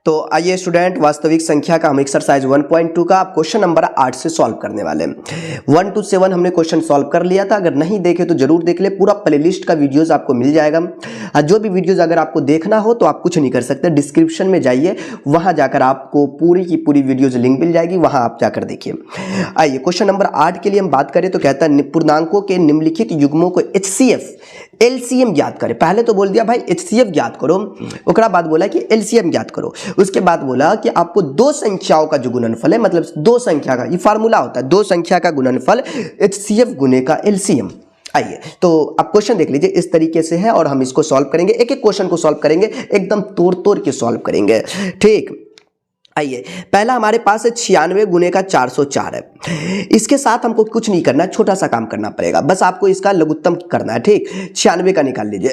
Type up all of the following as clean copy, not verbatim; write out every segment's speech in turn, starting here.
तो आइए स्टूडेंट, वास्तविक संख्या का हम एक्सरसाइज 1.2 का आप क्वेश्चन नंबर 8 से सॉल्व करने वाले हैं। 1 to 7 हमने क्वेश्चन सॉल्व कर लिया था, अगर नहीं देखे तो जरूर देख ले, पूरा प्लेलिस्ट का वीडियोस आपको मिल जाएगा। जो भी वीडियोस अगर आपको देखना हो तो आप कुछ नहीं कर सकते, डिस्क्रिप्शन में जाइए, वहां जाकर आपको पूरी की पूरी वीडियोज लिंक मिल जाएगी, वहां आप जाकर देखिए। आइए क्वेश्चन नंबर 8 के लिए हम बात करें तो कहता है पूर्णांकों के निम्नलिखित युग्मों को HCF LCM ज्ञात करें। पहले तो बोल दिया भाई HCF ज्ञात करो, उसके बाद बोला कि LCM ज्ञात करो, उसके बाद बोला कि आपको दो संख्याओं का जो गुणनफल है, मतलब दो संख्या का, ये फार्मूला होता है दो संख्या का गुणनफल HCF गुने का LCM। आइए तो आप क्वेश्चन देख लीजिए, इस तरीके से है और हम इसको सॉल्व करेंगे, एक एक क्वेश्चन को सॉल्व करेंगे, एकदम तोड़ तोड़ के सॉल्व करेंगे, ठीक। आइए पहला हमारे पास है 96 गुने का 404 है। इसके साथ हमको कुछ नहीं करना, छोटा सा काम करना पड़ेगा, बस आपको इसका लघुत्तम करना है, ठीक। 96 का निकाल लीजिए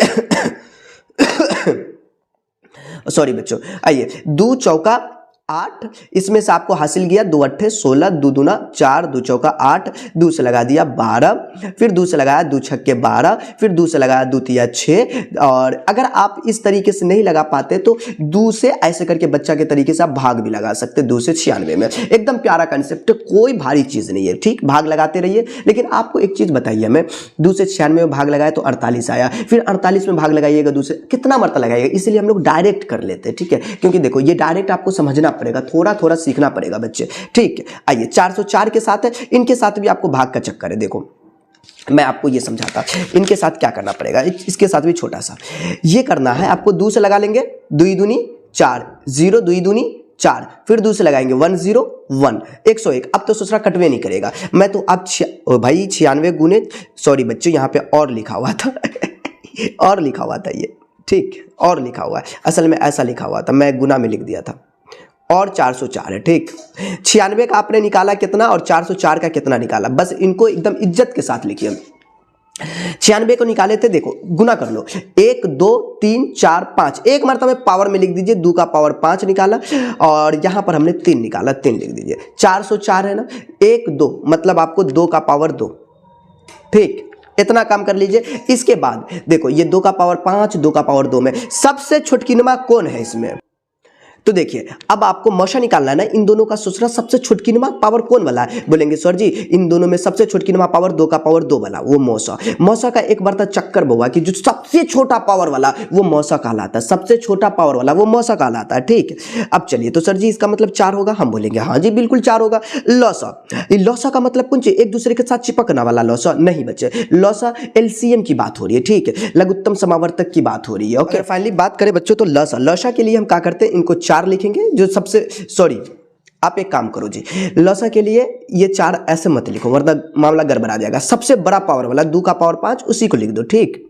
सॉरी बच्चों। आइए 2 चौका 8, इसमें से आपको हासिल किया 2 अट्ठे 16, 2 दूना 4, 2 चौका 8, 2 से लगा दिया 12, फिर 2 से लगाया 2 छक्के 12, फिर 2 से लगाया 2 तिया 6। और अगर आप इस तरीके से नहीं लगा पाते तो 2 से ऐसे करके बच्चा के तरीके से आप भाग भी लगा सकते, 2 से 96 में। एकदम प्यारा कंसेप्ट, कोई भारी चीज नहीं है, ठीक। भाग लगाते रहिए, लेकिन आपको एक चीज बताइए हमें, 2 से 96 में भाग लगाया तो 48 आया, फिर 48 में भाग लगाइएगा 2 से, कितना मरतबा लगाइएगा, इसलिए हम लोग डायरेक्ट कर लेते हैं, ठीक है। क्योंकि देखो ये डायरेक्ट आपको समझना पड़ेगा, थोड़ा थोड़ा सीखना पड़ेगा बच्चे, ठीक है। आइए 404 के साथ है, इनके साथ भी आपको भाग का चक्कर है। देखो मैं आपको ये समझाता, इनके साथ क्या करना पड़ेगा, इसके साथ भी छोटा सा ये करना है आपको। 2 से लगा लेंगे, 2 दूनी 4, 0 2 दूनी 4, फिर 2 से लगाएंगे 1 0 1, 101। अब तो दूसरा कटवे नहीं करेगा, मैं तो अब भाई 96 गुने, सॉरी बच्चों यहाँ पे और लिखा हुआ था और लिखा हुआ था ये, ठीक, और लिखा हुआ है, असल में ऐसा लिखा हुआ था, मैं गुना में लिख दिया था, और 404 है, ठीक। 96 का आपने निकाला कितना और 404 का कितना निकाला, बस इनको एकदम इज्जत के साथ लिखिए। 96 को निकाले थे, देखो गुना कर लो, 1 2 3 4 5, एक मरतबा पावर में लिख दीजिए, 2 का पावर 5 निकाला, और यहां पर हमने 3 निकाला, 3 लिख दीजिए। 404 है ना, 1 2 मतलब आपको 2 का पावर 2, ठीक, इतना काम कर लीजिए। इसके बाद देखो ये 2 का पावर 5, 2 का पावर 2 में सबसे छुटकिनमा कौन है इसमें, तो देखिए अब आपको मौसा निकालना है ना, इन दोनों का सोचना सबसे छुटकिनमा पावर कौन वाला है। बोलेंगे सर जी इन दोनों में सबसे छुटकिनमा पावर 2 का पावर 2 वाला, वो मौसा। मौसा का एक बार तक चक्कर बोआ कि जो सबसे छोटा पावर वाला वो मौसा कहलाता है, सबसे छोटा पावर वाला वो मौसा कहलाता है, ठीक। अब चलिए तो सर जी इसका मतलब 4 होगा, हम बोलेंगे हाँ जी बिल्कुल 4 होगा। लौसा, लौसा का मतलब कौन सी, एक दूसरे के साथ चिपकना वाला लौसा नहीं बच्चे, लौसा LCM की बात हो रही है, ठीक है, लघुत्तम समावर्तक की बात हो रही है। ओके फाइनली बात करें बच्चों तो लौसा, लौसा के लिए हम क्या करते हैं, इनको 4 लिखेंगे, जो सबसे, सॉरी आप एक काम करो जी, लौसा के लिए ये 4 ऐसे मत लिखो वरना मामला गड़बड़ा जाएगा, सबसे बड़ा पावर वाला 2 का पावर 5 उसी को लिख दो, ठीक।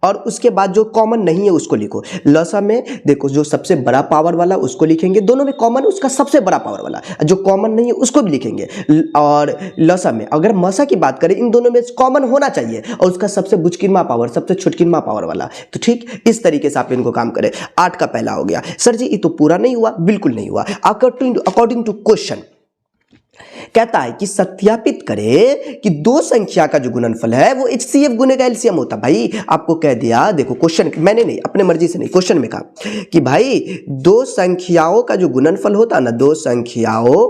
और उसके बाद जो कॉमन नहीं है उसको लिखो। लौसा में देखो जो सबसे बड़ा पावर वाला उसको लिखेंगे, दोनों में कॉमन उसका सबसे बड़ा पावर वाला, जो कॉमन नहीं है उसको भी लिखेंगे। और लौसा में अगर मौसा की बात करें, इन दोनों में कॉमन होना चाहिए और उसका सबसे बुचकिनमा पावर, सबसे छुटकिनमा पावर वाला, तो ठीक इस तरीके से आप इनको काम करें। 8 का पहला हो गया। सर जी ये तो पूरा नहीं हुआ, बिल्कुल नहीं हुआ। अकॉर्डिंग टू क्वेश्चन कहता है कि सत्यापित करें कि दो संख्या का जो गुणनफल है वो HCF गुने का LCM होता है। भाई आपको कह दिया, देखो क्वेश्चन मैंने नहीं, अपने मर्जी से नहीं, क्वेश्चन में कहा कि भाई दो संख्याओं का जो गुणनफल होता है ना, दो संख्याओं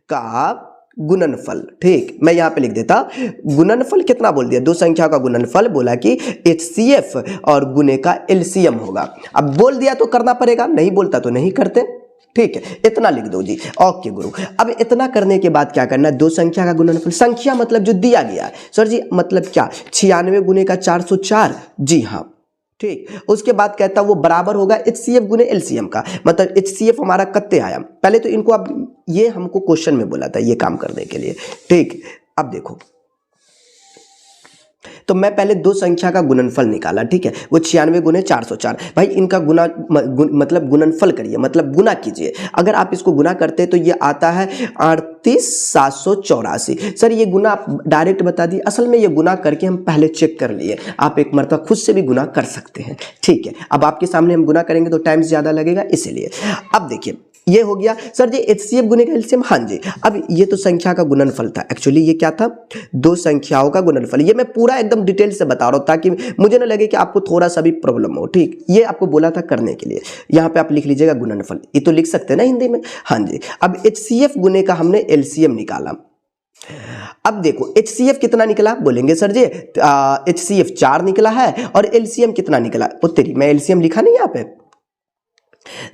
का गुणनफल, ठीक, मैं यहां पे लिख देता गुणनफल कितना बोल दिया, दो संख्या का गुणनफल बोला कि HCF और गुने का LCM होगा। अब बोल दिया तो करना पड़ेगा, नहीं बोलता तो नहीं करते, ठीक है, इतना लिख दो जी। ओके गुरु, अब इतना करने के बाद क्या करना है, दो संख्या का गुणनफल, संख्या मतलब जो दिया गया है, सर जी मतलब क्या, 96 गुने का 404, जी हाँ, ठीक। उसके बाद कहता वो बराबर होगा HCF गुने LCM का, मतलब HCF हमारा कत्ते आया। पहले तो इनको, अब ये हमको क्वेश्चन में बोला था ये काम करने के लिए, ठीक। अब देखो तो मैं पहले दो संख्या का गुणनफल निकाला, ठीक है, वो 96 गुने 404। भाई इनका मतलब गुणनफल करिए, मतलब गुना कीजिए। अगर आप इसको गुना करते तो ये आता है 38784। सर ये गुना आप डायरेक्ट बता दिए, असल में ये गुना करके हम पहले चेक कर लिए, आप एक मरतबा खुद से भी गुना कर सकते हैं, ठीक है। अब आपके सामने हम गुना करेंगे तो टाइम ज्यादा लगेगा, इसीलिए अब देखिए ये हो गया सर जी HCF गुने का एलसीएम। हाँ जी, अब ये तो संख्या का गुणनफल था, एक्चुअली ये क्या था, दो संख्याओं का गुणनफल। ये मैं पूरा एकदम डिटेल से बता रहा हूँ ताकि मुझे ना लगे कि आपको थोड़ा सा भी प्रॉब्लम हो, ठीक। ये आपको बोला था करने के लिए, यहाँ पे आप लिख लीजिएगा गुणनफल, ये तो लिख सकते हैं ना हिंदी में। हाँ जी, अब HCF गुने का हमने एलसीएम निकाला। अब देखो HCF कितना निकला, बोलेंगे सर जी HCF 4 निकला है और एलसीएम कितना निकला, ओ तेरी, मैं एलसीएम लिखा नहीं यहाँ पे,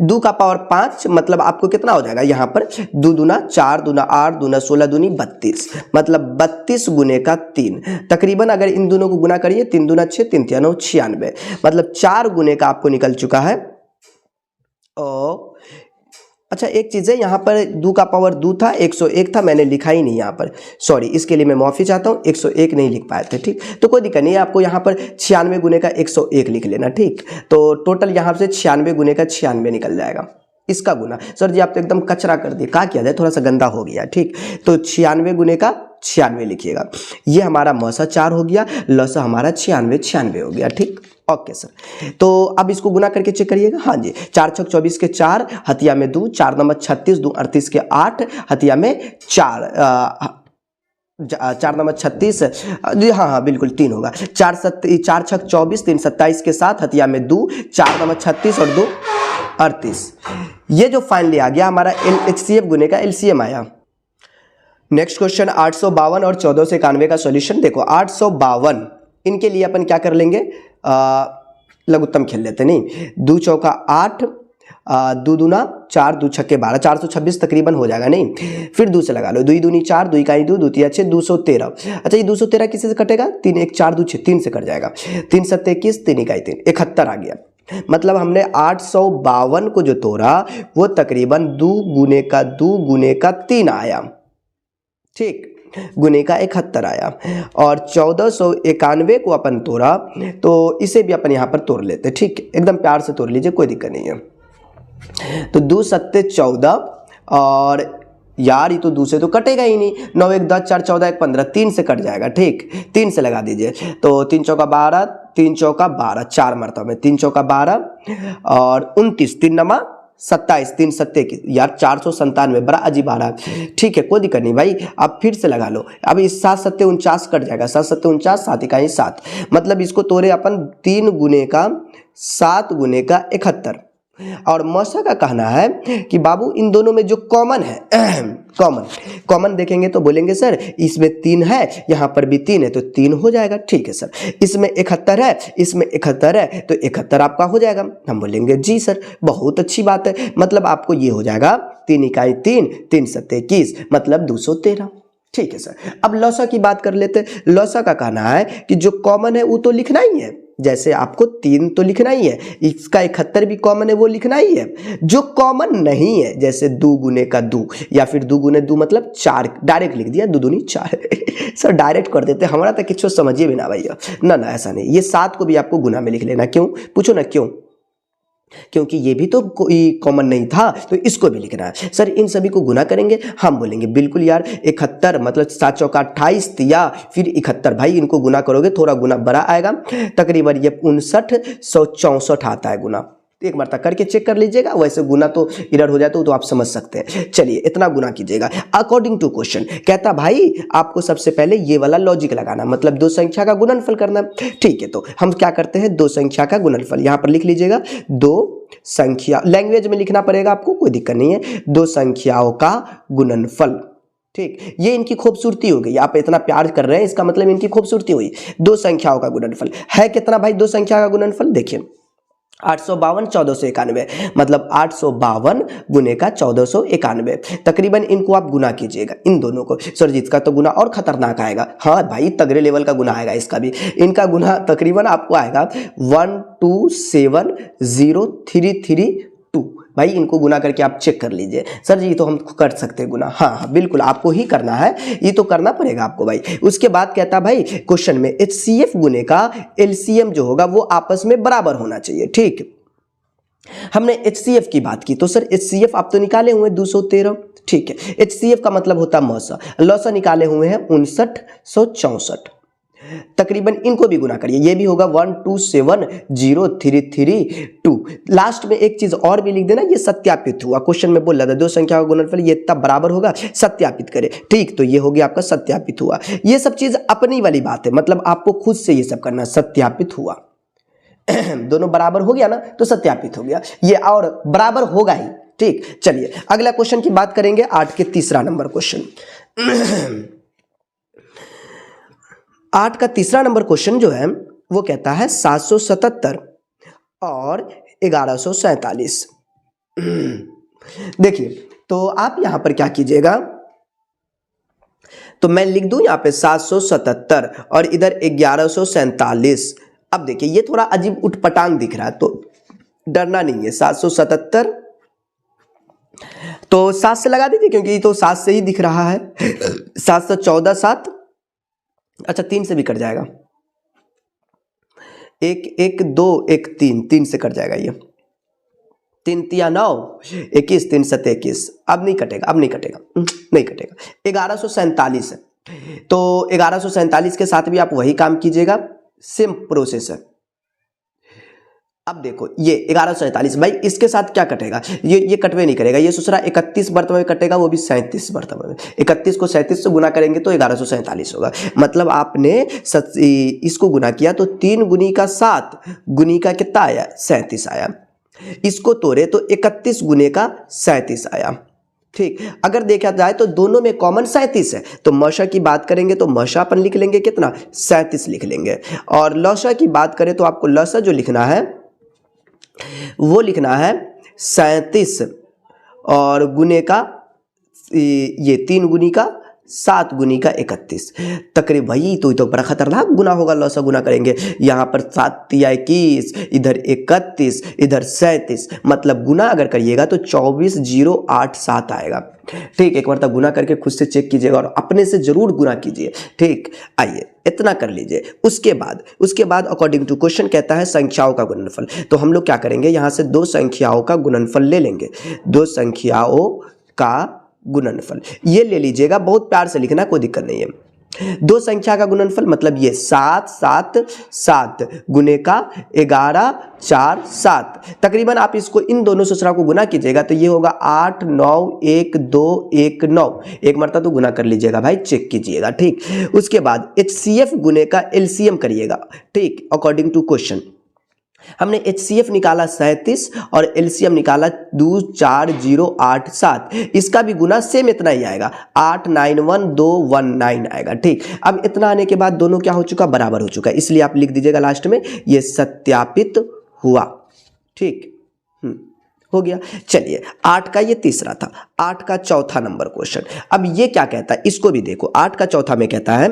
2 का पावर 5, मतलब आपको कितना हो जाएगा यहाँ पर 2 दूना 4 दूना 8 दूना 16 दूनी 32, मतलब 32 गुने का 3। तकरीबन अगर इन दोनों को गुना करिए 3 दूना 6 3 तिया 9 96, मतलब 4 गुने का आपको निकल चुका है। और अच्छा एक चीज़ है, यहाँ पर 2 का पावर 2 था, 101 था, मैंने लिखा ही नहीं यहाँ पर, सॉरी, इसके लिए मैं माफ़ी चाहता हूँ, 101 नहीं लिख पाए थे, ठीक। तो कोई दिक्कत नहीं है, आपको यहाँ पर 96 गुने का 101 लिख लेना, ठीक। तो टोटल यहाँ से 96 गुने का 96 निकल जाएगा इसका गुना। सर जी आप तो एकदम कचरा कर दिए, क्या किया जाए, थोड़ा सा गंदा हो गया, ठीक। तो 96 गुने का 96 लिखिएगा। ये हमारा मौसा 4 हो गया, लौसा हमारा 96 हो गया, ठीक। ओके सर, तो अब इसको गुना करके चेक करिएगा। हाँ जी, 4 छक 24 के 4, हथिया में 2, 4 नंबर 36, 2 38 के 8, हथिया में 4, 4 नंबर 36, हाँ हाँ बिल्कुल 3 होगा, 4 छक 24, 3 27 के 7, हथिया में 2, 4 नंबर 36 और 2 38। ये जो फाइनली आ गया हमारा HCF गुने का एलसीएम आया। नेक्स्ट क्वेश्चन 852 और 1491 का सॉल्यूशन। देखो 852 इनके लिए अपन क्या कर लेंगे, लघुत्तम खेल लेते, नहीं 2 चौका 8, 2 दूना 4, 2 छक्के 12, 426 तकरीबन हो जाएगा, नहीं। फिर 2 से लगा लो, 2 दूनी 4, 2 इकाई 2, 2 तिया 6, 213। अच्छा ये 213 किसी से कटेगा, 3 1 4 2 6, 3 से कट जाएगा, 3 7 21, 3 इकाई 3, 71 आ गया। मतलब हमने 852 को जो तोड़ा वो तकरीबन 2 गुने का 3 आया, ठीक, गुने का 71 आया। और 1491 को अपन तोड़ा तो इसे भी अपन यहाँ पर तोड़ लेते, ठीक, एकदम प्यार से तोड़ लीजिए, कोई दिक्कत नहीं है। तो 2 7 14, और यार ये तो 2 से तो कटेगा ही नहीं, 9 1 10 4 14 1 15, 3 से कट जाएगा, ठीक, 3 से लगा दीजिए। तो 3 चौका 12, 3 चौका 12, 4 मरतबा में 3 चौका 12 और 29, 3 नमा 27, 3 सत्ते की, यार 497, बड़ा अजीब आ रहा है, ठीक है, कोई दिक्कत नहीं भाई, आप फिर से लगा लो। अब इस 7 सत्ते 49 कट जाएगा, 7 सत्ते 49, 7 इकाई 7, मतलब इसको तोड़े अपन 3 गुने का 7 गुने का 71। और मौसा का कहना है कि बाबू इन दोनों में जो कॉमन है, कॉमन देखेंगे तो बोलेंगे सर इसमें 3 है, यहाँ पर भी 3 है, तो 3 हो जाएगा, ठीक है सर। इसमें 71 है, इसमें 71 है, तो 71 आपका हो जाएगा। हम बोलेंगे जी सर बहुत अच्छी बात है, मतलब आपको ये हो जाएगा 3 इकाई 3, 3 सत्ते 21, मतलब 213, ठीक है सर। अब लौसा की बात कर लेते। लौसा का कहना है कि जो कॉमन है वो तो लिखना ही है, जैसे आपको 3 तो लिखना ही है, इसका 71 भी कॉमन है वो लिखना ही है। जो कॉमन नहीं है जैसे 2 गुने का 2 या फिर 2 गुने 2 मतलब 4, डायरेक्ट लिख दिया 2 दूनी 4 सर डायरेक्ट कर देते, हमारा तो किसी समझिए भी ना भैया, ना ऐसा नहीं। ये 7 को भी आपको गुना में लिख लेना, क्यों पूछो ना, क्यों, क्योंकि ये भी तो कोई कॉमन नहीं था, तो इसको भी लिखना है। सर इन सभी को गुना करेंगे, हम बोलेंगे बिल्कुल यार, 71 मतलब 7 चौका 28 तिया फिर 71, भाई इनको गुना करोगे थोड़ा गुना बड़ा आएगा, तकरीबन ये 5964 आता है गुना। एक बार तक करके चेक कर लीजिएगा, वैसे गुना तो इधर हो जाए तो आप समझ सकते हैं। चलिए इतना गुना कीजिएगा अकॉर्डिंग टू क्वेश्चन। कहता भाई आपको सबसे पहले ये वाला लॉजिक लगाना, मतलब 2 संख्या का गुणनफल करना, ठीक है। तो हम क्या करते हैं, 2 संख्या का गुणनफल यहाँ पर लिख लीजिएगा, 2 संख्या, लैंग्वेज में लिखना पड़ेगा आपको, कोई दिक्कत नहीं है, 2 संख्याओं का गुणनफल, ठीक। ये इनकी खूबसूरती हो गई, आप इतना प्यार कर रहे हैं इसका मतलब इनकी खूबसूरती हुई। 2 संख्याओं का गुणनफल है कितना भाई, 2 संख्या का गुणनफल देखिए 852 1491, मतलब 852 गुने का 1491, तकरीबन इनको आप गुना कीजिएगा इन दोनों को। सर जी इसका तो गुना और खतरनाक आएगा, हाँ भाई तगड़े लेवल का गुना आएगा इसका भी। इनका गुना तकरीबन आपको आएगा 12703332, भाई इनको गुना करके आप चेक कर लीजिए। सर जी ये तो हम कर सकते हैं गुना, हाँ बिल्कुल आपको ही करना है, ये तो करना पड़ेगा आपको भाई। उसके बाद कहता भाई क्वेश्चन में HCF गुने का एलसीएम जो होगा वो आपस में बराबर होना चाहिए, ठीक। हमने HCF की बात की, तो सर HCF आप तो निकाले हुए 213, ठीक है। HCF का मतलब होता है मौसा, लौसा निकाले हुए हैं 5964, तकरीबन इनको भी गुना करिए, ये भी होगा 1270332। लास्ट में एक चीज और भी लिख देना, ये सत्यापित हुआ। क्वेश्चन में बोल रहा था दो संख्याओं का गुणनफल ये तब बराबर होगा, सत्यापित करें। ठीक, तो ये हो गया आपका सत्यापित हुआ। ये सब चीज अपनी वाली बात है, मतलब आपको खुद से ये सब करना, सत्यापित हुआ दोनों बराबर हो गया ना, तो सत्यापित हो गया ये, और बराबर होगा ही। ठीक, चलिए अगला क्वेश्चन की बात करेंगे, 8 के तीसरा नंबर क्वेश्चन। 8 का तीसरा नंबर क्वेश्चन जो है वो कहता है 777 और 1147। देखिए, तो आप यहां पर क्या कीजिएगा, तो मैं लिख दूं यहां पे 777 और इधर 1147। अब देखिए ये थोड़ा अजीब उटपटांग दिख रहा है, तो डरना नहीं है। 777 तो 7 से लगा दीजिए, क्योंकि तो 7 से ही दिख रहा है। 714 7, अच्छा 3 से भी कट जाएगा, 1 1 2 1 3, 3 से कट जाएगा ये, 3 तिया 9, 21, 3 7 21। अब नहीं कटेगा, अब नहीं कटेगा, नहीं कटेगा। 1147 है, तो 1147 के साथ भी आप वही काम कीजिएगा, सेम प्रोसेस है। अब देखो ये 1147, भाई इसके साथ क्या कटेगा, ये कटवे नहीं करेगा, ये दूसरा 31 बर्तवा में कटेगा, वो भी 37 बर्तवा में। 31 को 37 से गुना करेंगे तो 1147 होगा। मतलब आपने इसको गुना किया तो 3 गुनी का 7 गुनी का कितना आया, 37 आया। इसको तोड़े तो 31 गुने का 37 आया। ठीक, अगर देखा जाए तो दोनों में कॉमन 37 है, तो मशा की बात करेंगे तो मशा अपन लिख लेंगे कितना, 37 लिख लेंगे। और लौसा की बात करें तो आपको लौसा जो लिखना है वो लिखना है 37 और गुने का ये 3 गुनी का 7 गुनी का 31। तकरीब भाई तो बड़ा खतरनाक गुना होगा, लौसा गुना करेंगे। यहाँ पर 7 तिया 21, इधर 31, इधर 37, मतलब गुना अगर करिएगा तो 24087 आएगा। ठीक, एक बार तक गुना करके खुद से चेक कीजिएगा और अपने से जरूर गुना कीजिए। ठीक, आइए इतना कर लीजिए। उसके बाद अकॉर्डिंग टू क्वेश्चन कहता है संख्याओं का गुणनफल, तो हम लोग क्या करेंगे, यहाँ से 2 संख्याओं का गुणनफल ले लेंगे। 2 संख्याओं का गुणनफल ये ले लीजिएगा, बहुत प्यार से लिखना, कोई दिक्कत नहीं है। 2 संख्या का गुणनफल मतलब ये 7 7 7 गुने का 11 4 7। तकरीबन आप इसको इन दोनों सूत्रों को गुना कीजिएगा तो ये होगा 8 9 1 2 1 9। एक मरतबा तो गुना कर लीजिएगा भाई, चेक कीजिएगा। ठीक, उसके बाद HCF गुने का LCM करिएगा। ठीक, अकॉर्डिंग टू क्वेश्चन हमने HCF निकाला 37 और LCM निकाला 24087। इसका भी गुना सेम इतना ही आएगा, 891219 आएगा। ठीक, अब इतना आने के बाद दोनों क्या हो चुका, बराबर हो चुका है, इसलिए आप लिख दीजिएगा लास्ट में ये सत्यापित हुआ। ठीक, हो गया। चलिए 8 का ये तीसरा था। 8 का चौथा नंबर क्वेश्चन, अब ये क्या कहता है इसको भी देखो। 8 का चौथा में कहता है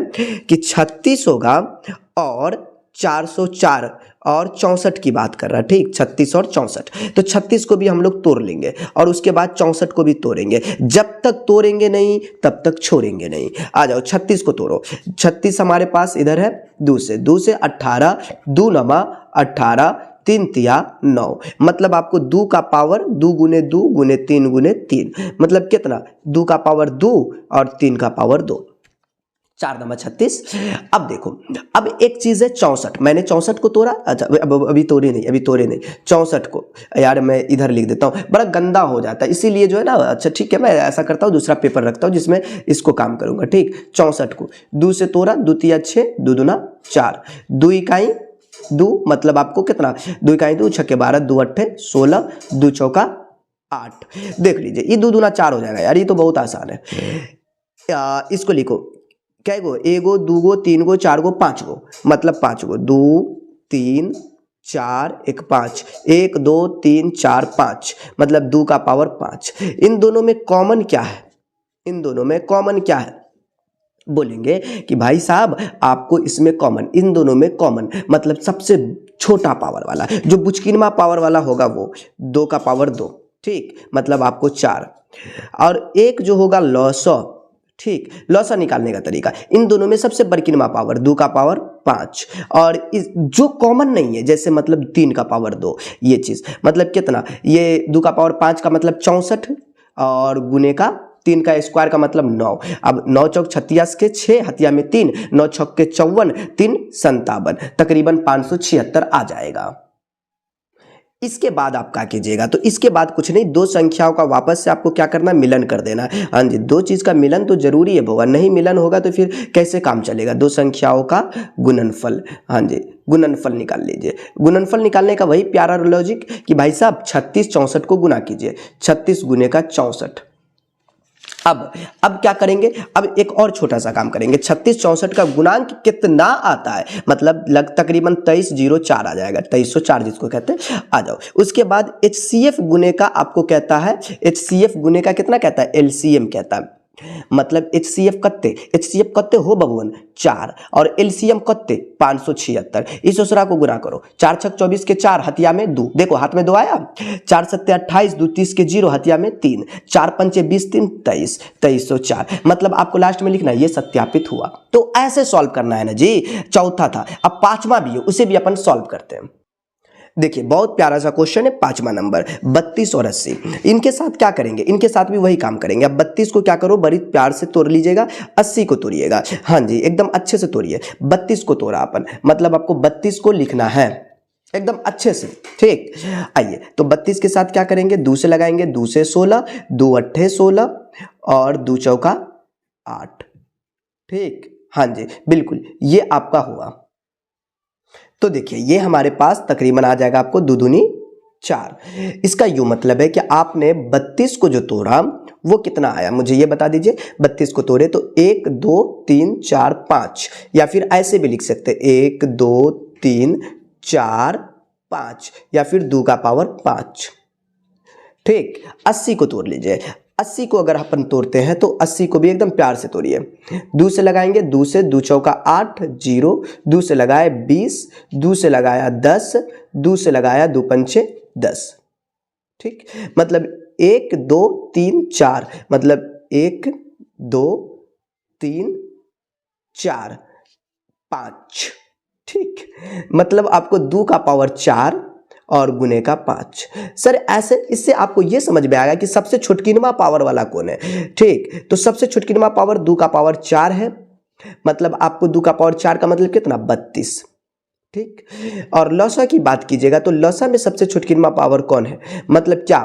कि 36 होगा और 404 और 64 की बात कर रहा है। ठीक, 36 और 64, तो 36 को भी हम लोग तोड़ लेंगे और उसके बाद 64 को भी तोड़ेंगे। जब तक तोड़ेंगे नहीं तब तक छोड़ेंगे नहीं। आ जाओ 36 को तोड़ो। 36 हमारे पास इधर है 2 से 18, 2 नमा 18, 3 तिया 9, मतलब आपको 2 का पावर 2 गुने 2 गुने 3 गुने 3, मतलब कितना, 2 का पावर 2 और 3 का पावर 2, 4 नमा 36। अब देखो, अब एक चीज है 64, मैंने 64 को तोड़ा, अच्छा अभी तोड़े नहीं 64 को, यार मैं इधर लिख देता हूँ, बड़ा गंदा हो जाता है, इसीलिए जो है ना। अच्छा ठीक है, मैं ऐसा करता हूँ, दूसरा पेपर रखता हूँ जिसमें इसको काम करूंगा। ठीक, 64 को 2 से तोड़ा, 2 तिया 6, 2 दूना 4, 2 इकाई 2, मतलब आपको कितना, 2 इकाई 2, 6 के 12, 2 अट्ठे 16, 2 चौका 8। देख लीजिए ये 2 दूना 4 हो जाएगा यार, ये तो बहुत आसान है। इसको लिखो कै गो, 1 गो 2 गो 3 गो 4 गो 5 गो, मतलब 5 गो, 2 3 4 1 5, 1 2 3 4 5, मतलब 2 का पावर 5। इन दोनों में कॉमन क्या है, इन दोनों में कॉमन क्या है, बोलेंगे कि भाई साहब आपको इसमें कॉमन, इन दोनों में कॉमन मतलब सबसे छोटा पावर वाला, जो बुचकिनमा पावर वाला होगा वो 2 का पावर 2। ठीक, मतलब आपको 4, और एक जो होगा लॉसो। ठीक, लॉसा निकालने का तरीका, इन दोनों में सबसे बड़किनमा पावर 2 का पावर 5, और इस जो कॉमन नहीं है, जैसे मतलब 3 का पावर 2, ये चीज मतलब कितना, ये 2 का पावर 5 का मतलब 64 और गुने का 3 का स्क्वायर का मतलब 9। अब 9 चौक 36 के 6, हथिया में 3, 9 छक्के के 54, 3 57, तकरीबन 576 आ जाएगा। इसके बाद आप क्या कीजिएगा, तो इसके बाद कुछ नहीं, दो संख्याओं का वापस से आपको क्या करना है, मिलन कर देना है। हाँ जी, दो चीज का मिलन तो जरूरी है होगा, नहीं मिलन होगा तो फिर कैसे काम चलेगा। दो संख्याओं का गुणनफल, हाँ जी गुणनफल निकाल लीजिए। गुणनफल निकालने का वही प्यारा लॉजिक कि भाई साहब 36 64 को गुना कीजिए, 36 गुने का 64। अब क्या करेंगे, अब एक और छोटा सा काम करेंगे। 36 64 का गुणांक कितना आता है, मतलब तकरीबन 2304 आ जाएगा, 2304 जिसको कहते हैं आ जाओ। उसके बाद HCF गुने का आपको कहता है, HCF गुने का कितना कहता है, LCM कहता है। मतलब HCF कत्ते हो बबुअन 4 और LCM कत्ते 576। इस उसरा को गुना करो, 4 छक 24 के 4, हथिया में 2, देखो हाथ में 2 आया, 4 सत्ते 28, 2 30 के 0, हथिया में 3, 4 पंचे 20, 3 23, 2304। मतलब आपको लास्ट में लिखना है ये सत्यापित हुआ। तो ऐसे सॉल्व करना है ना जी। चौथा था, अब पांचवा भी है, उसे भी अपन सॉल्व करते हैं। देखिए बहुत प्यारा सा क्वेश्चन है, 5वां नंबर 32 और 80। इनके साथ क्या करेंगे, इनके साथ भी वही काम करेंगे। अब 32 को क्या करो, बड़ी प्यार से तोड़ लीजिएगा, 80 को तोड़िएगा, हाँ जी एकदम अच्छे से तोड़िए। 32 को तोड़ा अपन, मतलब आपको 32 को लिखना है एकदम अच्छे से, ठीक। आइए तो 32 के साथ क्या करेंगे, 2 से लगाएंगे, 2 से 16, 2 अट्ठे 16 और 2 चौका 8, ठीक, हाँ जी बिल्कुल ये आपका हुआ। तो देखिए ये हमारे पास तकरीबन आ जाएगा आपको 2 दूनी 4। इसका यूं मतलब है कि आपने 32 को जो तोड़ा वो कितना आया मुझे ये बता दीजिए। 32 को तोड़े तो 1 2 3 4 5, या फिर ऐसे भी लिख सकते 1 2 3 4 5, या फिर 2 का पावर 5, ठीक। 80 को तोड़ लीजिए। 80 को अगर अपन तोड़ते हैं तो 80 को भी एकदम प्यार से तोड़िए। 2 से लगाएंगे, 2 से 2 चौका 8 0, 2 से लगाए 20, 2 से लगाया 10, 2 से लगाया 2 पंचे 10, ठीक। मतलब 1 2 3 4, मतलब 1 2 3 4 5, ठीक। मतलब आपको 2 का पावर 4 और गुने का 5। सर ऐसे इससे आपको ये समझ में आएगा कि सबसे छुटकिनमा पावर वाला कौन है, ठीक। तो सबसे छुटकिनमा पावर 2 का पावर 4 है, मतलब आपको 2 का पावर 4 का मतलब कितना 32, ठीक। और लौसा की बात कीजिएगा तो लौसा में सबसे छुटकिनमा पावर कौन है, मतलब क्या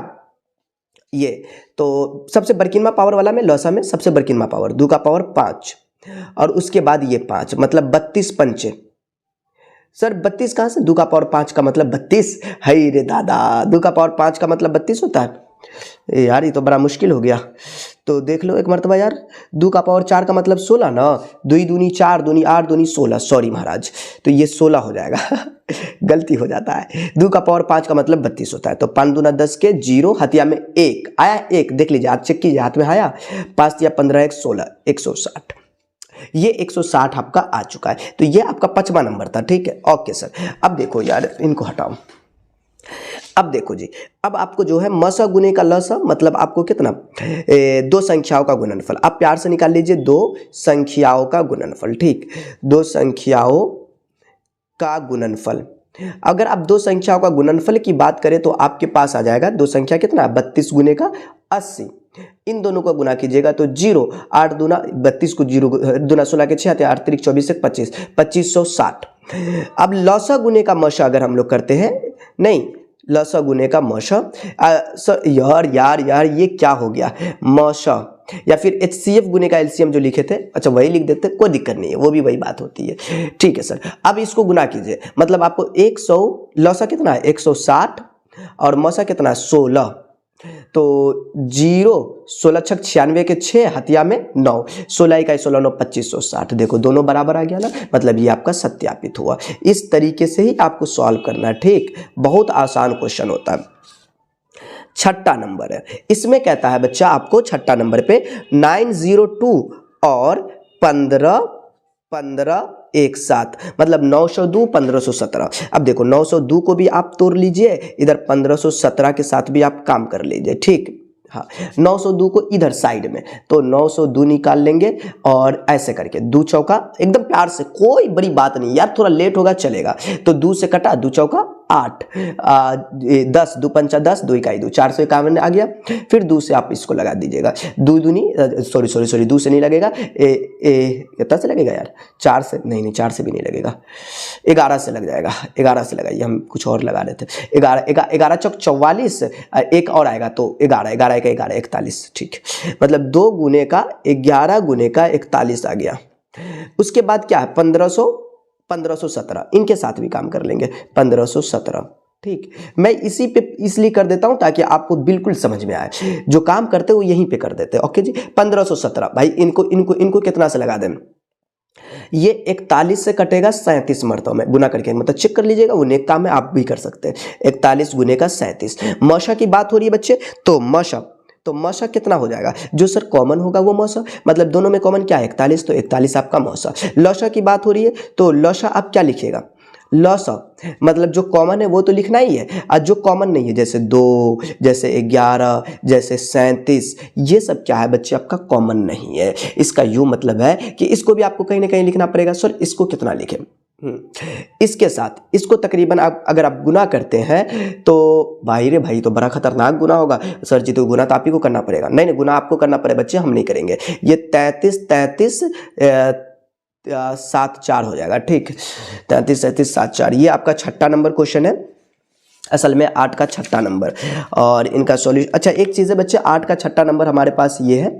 ये, तो सबसे बड़किनमा पावर वाला में लौसा में सबसे बड़किनमा पावर 2 का पावर 5 और उसके बाद ये 5, मतलब 32 पंचे। सर 32 कहाँ से, 2 का पावर 5 का मतलब 32, है रे दादा 2 का पावर 5 का मतलब 32 होता है यार, ये तो बड़ा मुश्किल हो गया। तो देख लो एक मरतबा यार, 2 का पावर 4 का मतलब 16 ना, 2 दूनी 4 दूनी 8 दूनी 16, सॉरी महाराज, तो ये 16 हो जाएगा गलती हो जाता है। 2 का पावर 5 का मतलब 32 होता है। तो 5 दूना 10 के 0, हथिया में 1 आया, 1 देख लीजिए आप चेक कीजिए हाथ में आया, 5 या 15 1 16, 160, ये 160 आपका आ चुका है। तो ये आपका 5वां नंबर था, ठीक है। ओके सर, अब देखो यार इनको हटाओ। अब देखो जी, अब आपको जो है मसा गुने का लसा, मतलब आपको कितना, दो संख्याओं का गुणनफल। आप प्यार से निकाल लीजिए, दो संख्याओं का गुणनफल, ठीक। दो संख्याओं का गुणनफल, अगर आप दो संख्याओं का गुणनफल की बात करें तो आपके पास आ जाएगा दो संख्या कितना 32 गुने का 80। इन दोनों को गुना कीजिएगा तो 0, 8 दूना 32 को 0 दूना 16 के 6, 8 3 24 से 25, 2560। अब लौसा गुने का मशा अगर हम लोग करते हैं, नहीं लौसा गुने का मशा, यार ये क्या हो गया मशा, या फिर HCF गुने का LCM जो लिखे थे, अच्छा वही लिख देते, कोई दिक्कत नहीं है, वो भी वही बात होती है, ठीक है सर। अब इसको गुना कीजिए, मतलब आपको 100 लौसा कितना है 160 और मौसा कितना है 16, तो 0 16 छक 96 के 6, हथिया में 9, 16 इकाई 16 9 2560। देखो दोनों बराबर आ गया ना, मतलब ये आपका सत्यापित हुआ। इस तरीके से ही आपको सॉल्व करना है, ठीक। बहुत आसान क्वेश्चन होता है। छठा नंबर है, इसमें कहता है बच्चा आपको छठा नंबर पे 902 और 15 एक साथ, मतलब 902 1517। अब देखो 902 को भी आप तोड़ लीजिए, इधर 1517 के साथ भी आप काम कर लीजिए, ठीक। हाँ 902 को इधर साइड में, तो 902 निकाल लेंगे और ऐसे करके 2 चौका एकदम प्यार से, कोई बड़ी बात नहीं यार, थोड़ा लेट होगा चलेगा, तो 2 से कटा 2 चौका 8 10 दो पंचा 10 2 इकाई 2 451 आ गया। फिर 2 से आप इसको लगा दीजिएगा, 2 दूनी सॉरी 2 से नहीं लगेगा, कितना से लगेगा यार, 4 से नहीं 4 से भी नहीं लगेगा, 11 से लग जाएगा। 11 से लगाइए, हम कुछ और लगा रहे थे। 11 चौक 44, एक और आएगा तो 11 का 11 41, ठीक। मतलब 2 गुने का 11 गुने का 41 आ गया। उसके बाद क्या है 1517, इनके साथ भी काम कर लेंगे 1517, ठीक। मैं इसी पे इसलिए कर देता हूं ताकि आपको बिल्कुल समझ में आए, जो काम करते हो यहीं पे कर देते हैं। ओके जी, 1517 भाई, इनको कितना से लगा दें, ये 41 से कटेगा 37 मरतबा में गुना करके, मतलब चेक कर लीजिएगा, वो नेक काम है, आप भी कर सकते हैं। 41 गुने का 37। मौशा की बात हो रही है बच्चे, तो मौशा कितना हो जाएगा, जो सर कॉमन होगा वो मौशा, मतलब दोनों में कॉमन क्या है 41, तो 41 आपका मौशा। लौशा की बात हो रही है, तो लौशा आप क्या लिखिएगा, लॉस ऑफ, मतलब जो कॉमन है वो तो लिखना ही है, और जो कॉमन नहीं है जैसे 2, जैसे 11, जैसे 37, ये सब क्या है बच्चे आपका कॉमन नहीं है। इसका यूं मतलब है कि इसको भी आपको कहीं ना कहीं लिखना पड़ेगा। सर इसको कितना लिखें, इसके साथ इसको तकरीबन आप अगर आप गुना करते हैं तो भाई रे भाई तो बड़ा खतरनाक गुना होगा। सर जी तो गुना तो आप ही को करना पड़ेगा। नहीं गुना आपको करना पड़ेगा बच्चे, हम नहीं करेंगे। ये 33 7 4 हो जाएगा, ठीक। 33 37 7 4, ये आपका छठा नंबर क्वेश्चन है, असल में 8 का छठा नंबर, और इनका सॉल्यूशन। अच्छा एक चीज़ है बच्चे, 8 का छठा नंबर हमारे पास ये है,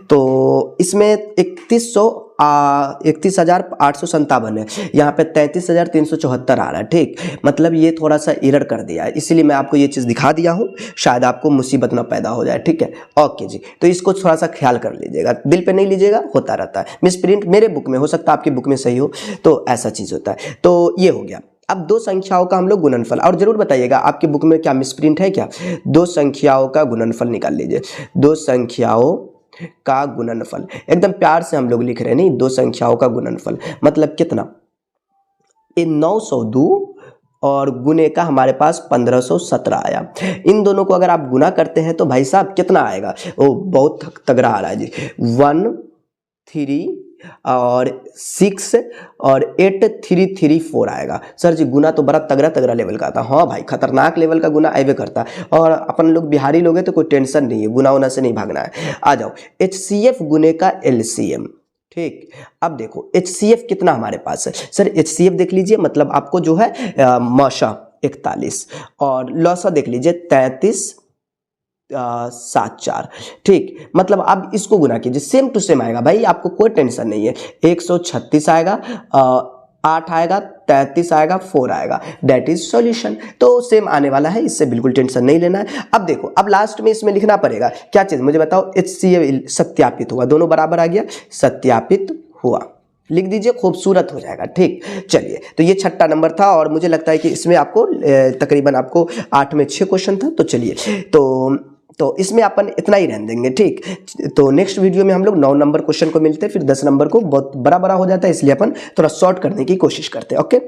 तो इसमें 31,857 है, यहाँ पे 33,374 आ रहा है, ठीक। मतलब ये थोड़ा सा एरर कर दिया है, इसीलिए मैं आपको ये चीज़ दिखा दिया हूँ, शायद आपको मुसीबत ना पैदा हो जाए, ठीक है। ओके जी, तो इसको थोड़ा सा ख्याल कर लीजिएगा, दिल पे नहीं लीजिएगा, होता रहता है मिस प्रिंट, मेरे बुक में हो सकता है आपकी बुक में सही हो, तो ऐसा चीज़ होता है। तो ये हो गया। अब 2 संख्याओं का हम लोग गुणनफल, और जरूर बताइएगा आपकी बुक में क्या मिसप्रिंट है क्या, 2 संख्याओं का गुणनफल निकाल लीजिए। 2 संख्याओं का गुणनफल, एकदम प्यार से हम लोग लिख रहे हैं, नहीं 2 संख्याओं का गुणनफल मतलब कितना, ये 902 और गुने का हमारे पास 1517 आया। इन दोनों को अगर आप गुना करते हैं तो भाई साहब कितना आएगा, वो बहुत तगड़ा आ रहा है जी, 1 3 और 6 और 8 3 3 4 आएगा। सर जी गुना तो बड़ा तगड़ा लेवल का था। हाँ भाई खतरनाक लेवल का गुना आएवे करता, और अपन लोग बिहारी लोग हैं तो कोई टेंशन नहीं है, गुना उना से नहीं भागना है। आ जाओ HCF गुने का LCM, ठीक। अब देखो HCF कितना हमारे पास है, सर HCF देख लीजिए, मतलब आपको जो है मौशा 41 और लौसा देख लीजिए 33 7 4, ठीक। मतलब अब इसको गुना कीजिए, सेम टू सेम आएगा भाई, आपको कोई टेंशन नहीं है। 136 आएगा, 8 आएगा, 33 आएगा, 4 आएगा, दैट इज सॉल्यूशन। तो सेम आने वाला है, इससे बिल्कुल टेंशन नहीं लेना है। अब देखो, अब लास्ट में इसमें लिखना पड़ेगा क्या चीज, मुझे बताओ। HCF सत्यापित हुआ, दोनों बराबर आ गया, सत्यापित हुआ, लिख दीजिए, खूबसूरत हो जाएगा, ठीक। चलिए, तो ये छठा नंबर था, और मुझे लगता है कि इसमें आपको तकरीबन आपको 8 में 6 क्वेश्चन था। तो चलिए, तो इसमें अपन इतना ही रहने देंगे, ठीक। तो नेक्स्ट वीडियो में हम लोग 9 नंबर क्वेश्चन को मिलते हैं, फिर 10 नंबर को बहुत बड़ा हो जाता है, इसलिए अपन थोड़ा शॉर्ट करने की कोशिश करते हैं। ओके।